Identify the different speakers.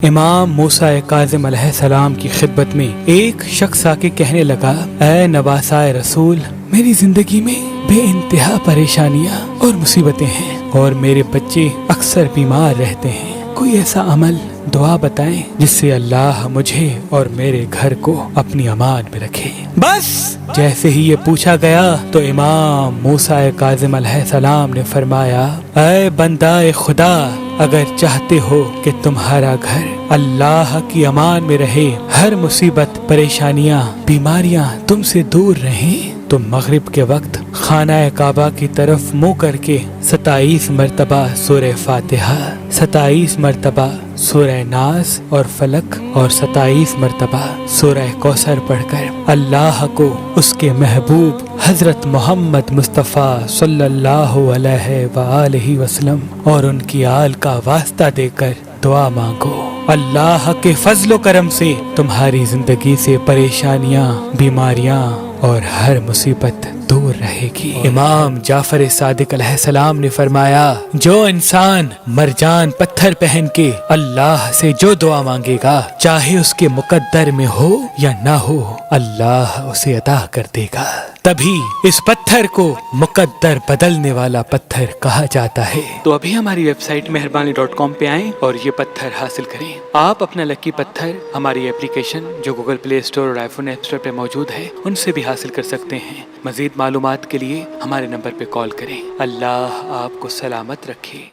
Speaker 1: امام موسیٰ کاظم علیہ السلام کی خدمت میں ایک شخص آ کے کہنے لگا، اے نواسائے رسول، میری زندگی میں بے انتہا پریشانیاں اور مصیبتیں ہیں اور میرے بچے اکثر بیمار رہتے ہیں، کوئی ایسا عمل دعا بتائیں جس سے اللہ مجھے اور میرے گھر کو اپنی امان میں رکھے۔ بس جیسے ہی یہ پوچھا گیا تو امام موسیٰ کاظم علیہ السلام نے فرمایا، اے بندہ خدا، اگر چاہتے ہو کہ تمہارا گھر اللہ کی امان میں رہے، ہر مصیبت، پریشانیاں، بیماریاں تم سے دور رہیں، تو مغرب کے وقت خانہ کعبہ کی طرف منہ کر کے 27 مرتبہ سورہ فاتحہ، 27 مرتبہ سورہ ناس اور فلک اور 27 مرتبہ سورہ کوثر پڑھ کر اللہ کو، اس کے محبوب حضرت محمد مصطفیٰ صلی اللہ علیہ وآلہ وسلم اور ان کی آل کا واسطہ دے کر دعا مانگو۔ اللہ کے فضل و کرم سے تمہاری زندگی سے پریشانیاں، بیماریاں اور ہر مصیبت دور رہے گی۔ امام جعفر صادق علیہ السلام نے فرمایا، جو انسان مرجان پتھر پہن کے اللہ سے جو دعا مانگے گا، چاہے اس کے مقدر میں ہو یا نہ ہو، اللہ اسے عطا کر دے گا۔ تبھی اس پتھر کو مقدر بدلنے والا پتھر کہا جاتا ہے۔ تو ابھی ہماری ویب سائٹ مہربانی.com پہ آئیں اور یہ پتھر حاصل کریں۔ آپ اپنا لکی پتھر ہماری اپلیکیشن جو گوگل پلے اسٹور اور آئی فون ایپ اسٹور پہ موجود ہے ان سے بھی حاصل کر سکتے ہیں۔ مزید معلومات کے لیے ہمارے نمبر پہ کال کریں۔ اللہ آپ کو سلامت رکھے۔